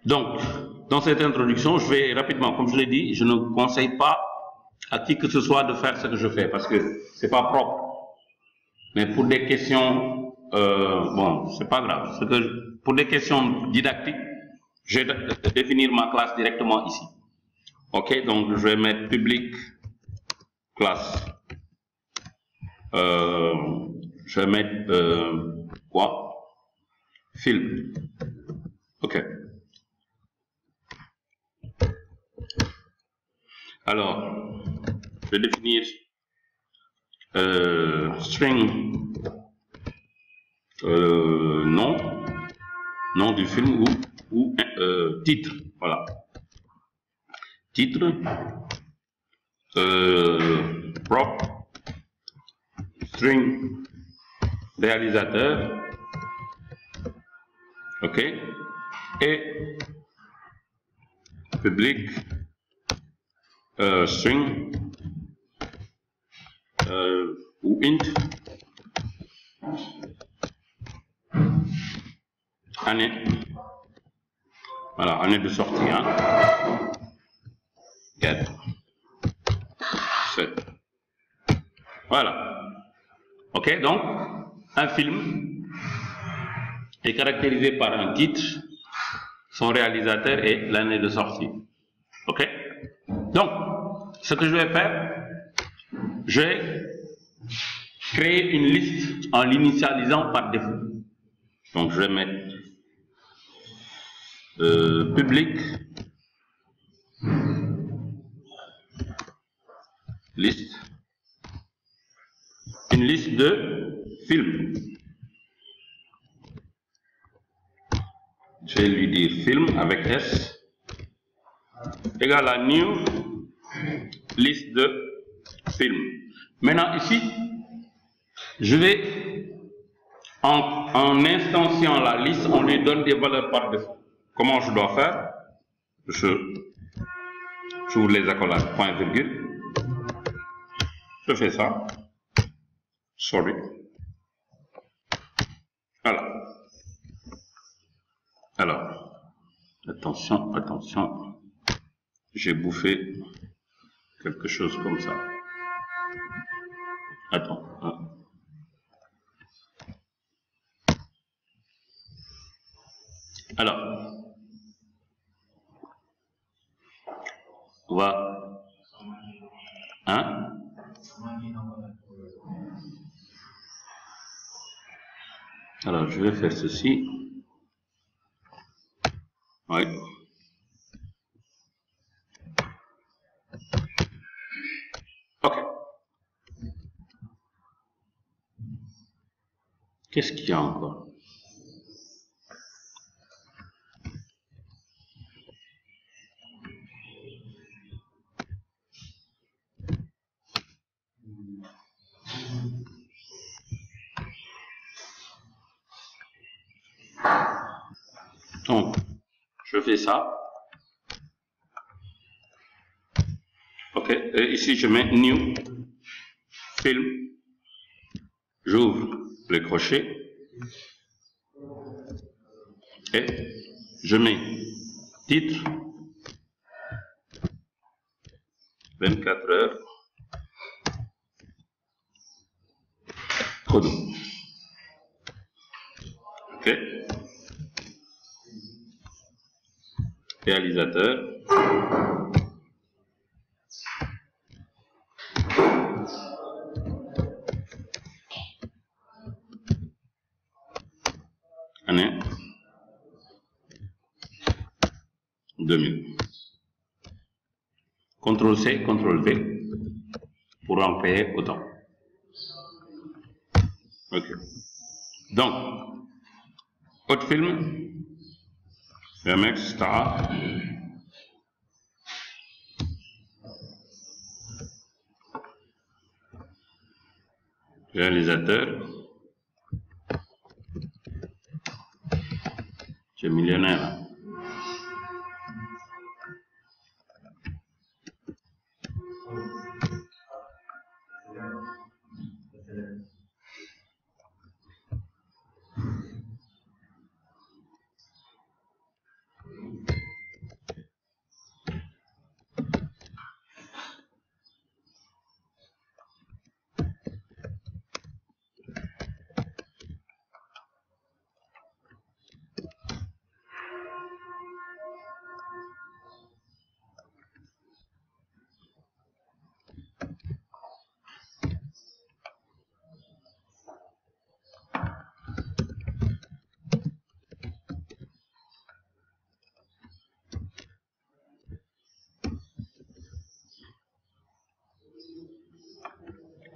Donc, dans cette introduction, je vais rapidement, comme je l'ai dit, je ne conseille pas à qui que ce soit de faire ce que je fais parce que c'est pas propre. Mais pour des questions, bon, c'est pas grave. Pour des questions didactiques, je vais définir ma classe directement ici. Ok, donc je vais mettre public classe. Je vais mettre quoi? Film. Ok. Alors, je vais définir string nom du film ou titre. Voilà. Titre. Prop. String réalisateur. Ok. Et public string ou int année. Voilà, année de sortie. Hein. 4, 7. Voilà. Ok, donc un film est caractérisé par un titre, son réalisateur et l'année de sortie. Ok? Donc, ce que je vais faire, je vais créer une liste en l'initialisant par défaut. Donc, je vais mettre public liste, une liste de films. Je vais lui dire film avec S égale à new liste de films. Maintenant ici, je vais en instanciant la liste, on lui donne des valeurs par défaut. Comment je dois faire? J'ouvre les accolades, point virgule. Je fais ça. Sorry. Voilà. Alors, attention, attention. J'ai bouffé quelque chose comme ça. Attends. Alors, on va... Hein? Alors, je vais faire ceci. Oui. Ok. Qu'est-ce qu'il y a encore? Donc, je fais ça. Ok, et ici je mets new film. J'ouvre le crochet et je mets titre 24 heures chrono. Ok. Réalisateur. Année 2000. CTRL C, CTRL V pour en créer autant. Ok. Donc, autre film, MX Star. Réalisateur. C'est millionnaire.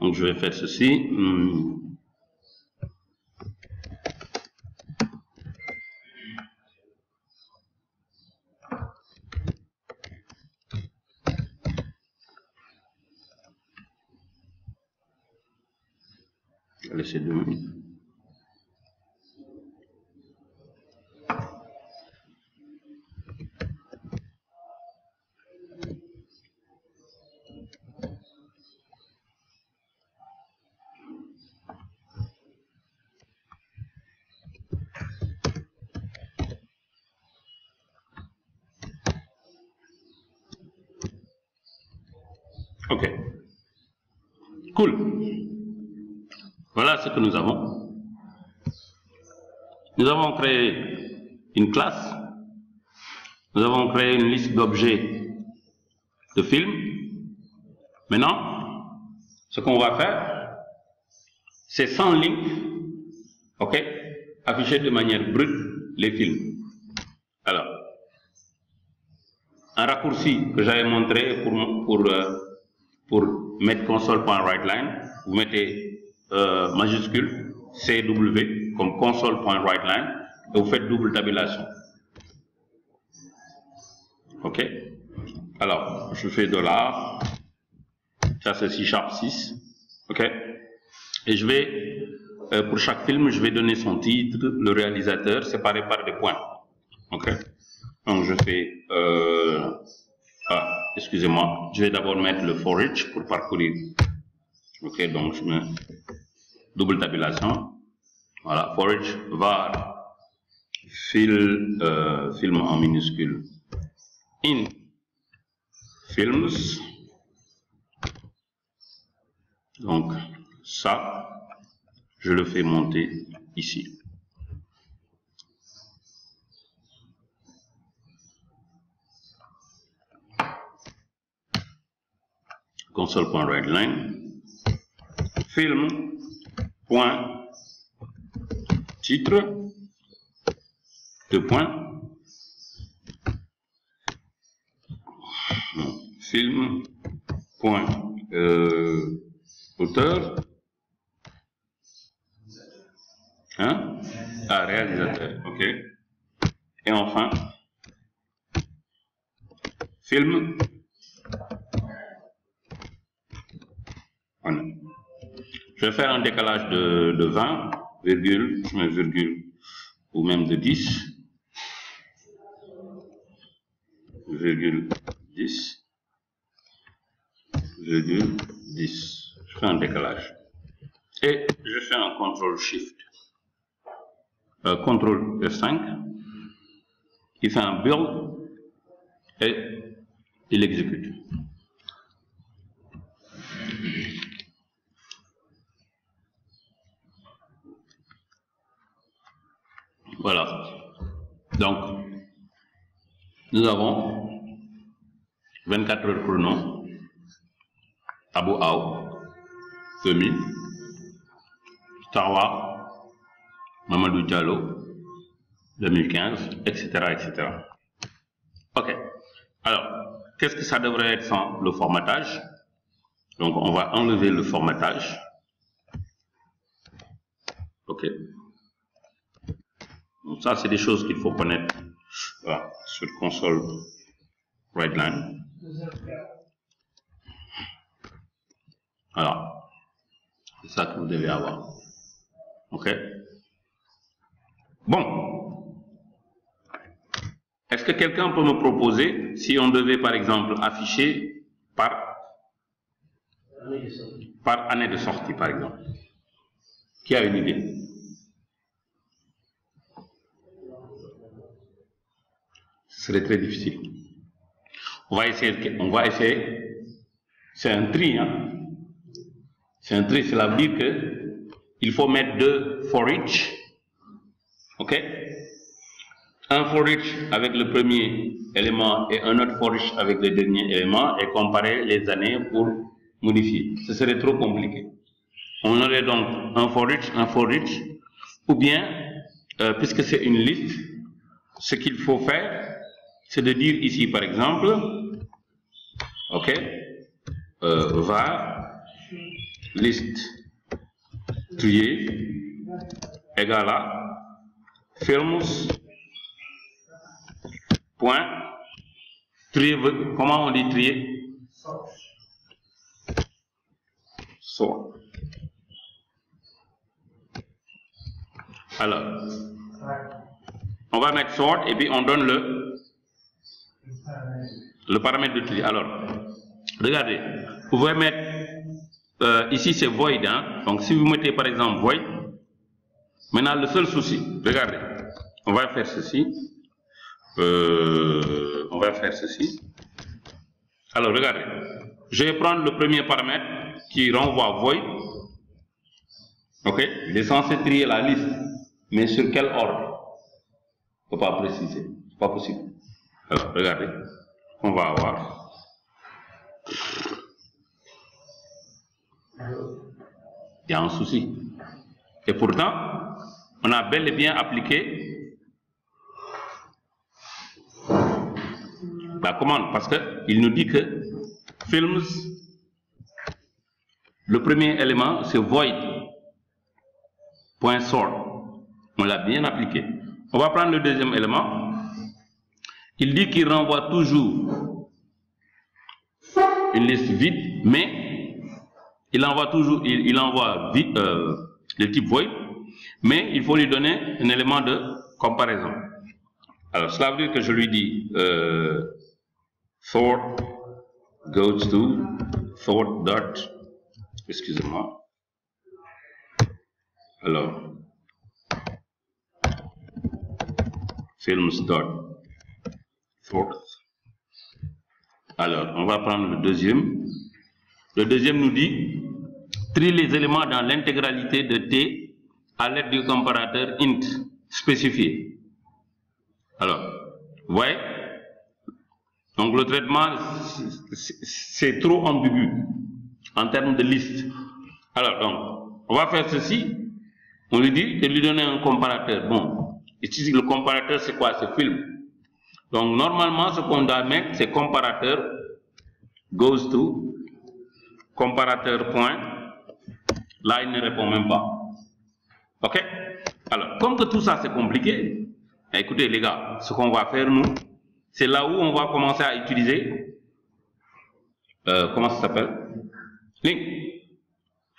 Donc je vais faire ceci. Je vais laisser 2 minutes. Ok. Cool. Voilà ce que nous avons. Nous avons créé une classe. Nous avons créé une liste d'objets de films. Maintenant, ce qu'on va faire, c'est sans link, ok, afficher de manière brute les films. Alors, un raccourci que j'avais montré pour mettre console.writeline, vous mettez majuscule CW comme console.writeline et vous faites double tabulation. Ok. Alors, je fais $, ça c'est C#6, ok. Et je vais, pour chaque film, je vais donner son titre, le réalisateur, séparé par des points. Ok. Donc je fais, excusez-moi, je vais d'abord mettre le for each pour parcourir. Ok, donc je mets double tabulation. Voilà, for each var film en minuscule in films. Donc ça, je le fais monter ici. Console.writeline, film.titre, 2 points, film.auteur, hein? Ah, réalisateur, ok. Et enfin, film. Voilà. Je vais faire un décalage de 20, virgule, je mets virgule, ou même de 10, virgule 10, virgule 10. Je fais un décalage. Et je fais un CTRL-SHIFT, CTRL-F5, qui fait un build, et il exécute. Voilà. Donc, nous avons 24 heures chrono, Abu Aou, 2000, Tawa, Mamadou Diallo, 2015, etc., etc. Ok. Alors, qu'est-ce que ça devrait être sans le formatage? Donc, on va enlever le formatage. Ok. Donc, ça, c'est des choses qu'il faut connaître sur console WriteLine. Alors, c'est ça que vous devez avoir. Ok. Bon. Est-ce que quelqu'un peut me proposer, si on devait par exemple afficher par année de sortie, par exemple? Qui a une idée? Ce serait très difficile. On va essayer. C'est un tri, hein? C'est un tri, cela veut dire que il faut mettre 2 for each. Ok? Un for each avec le premier élément et un autre for each avec le dernier élément et comparer les années pour modifier. Ce serait trop compliqué. On aurait donc un for each, ou bien, puisque c'est une liste, ce qu'il faut faire, c'est de dire ici par exemple, ok, var liste trier égale à films point trier. Comment on dit trier? Sort. Alors, on va mettre sort et puis on donne le paramètre de tri. Alors, regardez, vous pouvez mettre, ici c'est void, hein? Donc si vous mettez par exemple void, maintenant le seul souci, regardez, on va faire ceci, alors regardez, je vais prendre le premier paramètre qui renvoie void, ok, il est censé trier la liste, mais sur quel ordre? Il ne faut pas préciser, c'est pas possible. Alors regardez, on va avoir il y a un souci. Et pourtant, on a bel et bien appliqué la commande parce qu'il nous dit que films, le premier élément c'est void point sort. On l'a bien appliqué. On va prendre le deuxième élément. Il dit qu'il renvoie toujours une liste vide, mais il envoie toujours, il envoie vide, le type void, mais il faut lui donner un élément de comparaison. Alors, cela veut dire que je lui dis sort goes to sort dot, excusez-moi. Alors, films dot sort. Alors, on va prendre le deuxième. Le deuxième nous dit trie les éléments dans l'intégralité de T à l'aide du comparateur int spécifié. Alors, vous voyez, donc le traitement c'est trop ambigu en termes de liste. Alors, donc, on va faire ceci. On lui dit de lui donner un comparateur. Bon, ici le comparateur c'est quoi? C'est film. Donc, normalement, ce qu'on doit mettre, c'est comparateur goes to comparateur point. Là, il ne répond même pas. Ok? Alors, comme que tout ça, c'est compliqué, écoutez, les gars, ce qu'on va faire, nous, c'est là où on va commencer à utiliser, comment ça s'appelle? Link.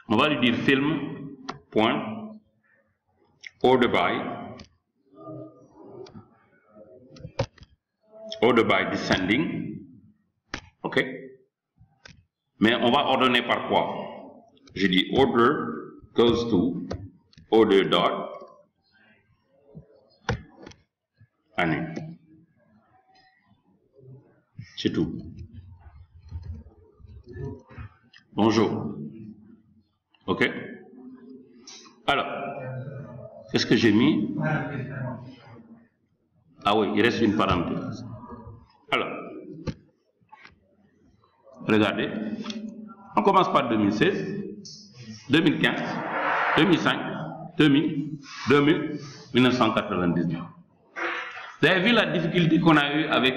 On va lui dire film point order by descending. Ok? Mais on va ordonner par quoi? Je dis order goes to order dot année. C'est tout. Bonjour. Ok? Alors, qu'est-ce que j'ai mis? Ah oui, il reste une parenthèse. Alors, regardez, on commence par 2016, 2015, 2005, 2000, 2000, 1999. Vous avez vu la difficulté qu'on a eue avec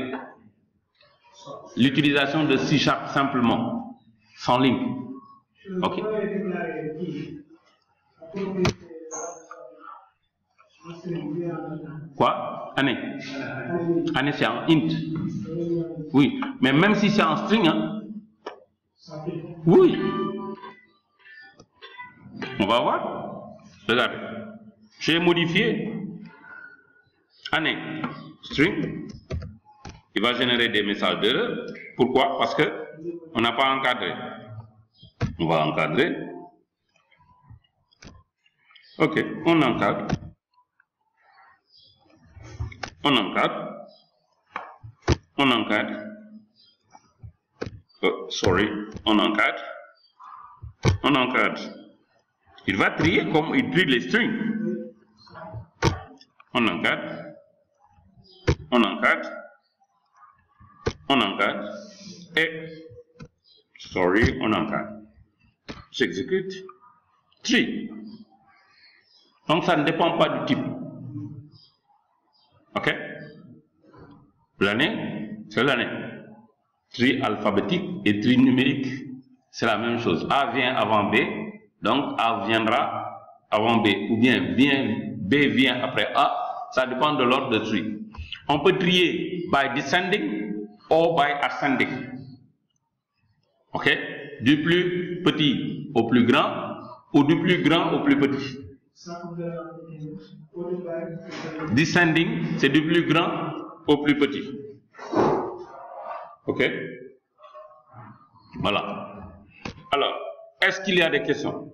l'utilisation de C# simplement, sans link. Ok. Quoi? Année. Année, c'est en int. Oui, mais même si c'est en string, hein? Oui. On va voir. Regardez. J'ai modifié année string. Il va générer des messages d'erreur. Pourquoi? Parce que on n'a pas encadré. On va encadrer. Ok, on encadre. On encadre. On encadre. Sorry, on encadre. On encadre. Il va trier comme il trie les strings. On encadre. On encadre. On encadre. Et, sorry, on encadre. J'exécute. Trie. Donc ça ne dépend pas du type. Ok? L'année, c'est l'année. Tri alphabétique et tri numérique, c'est la même chose. A vient avant B, Donc A viendra avant B, ou bien B vient après A, ça dépend de l'ordre de tri. On peut trier by descending ou by ascending. Ok? Du plus petit au plus grand, ou du plus grand au plus petit. Descending, c'est du plus grand au plus petit. Ok? Voilà. Alors, est-ce qu'il y a des questions?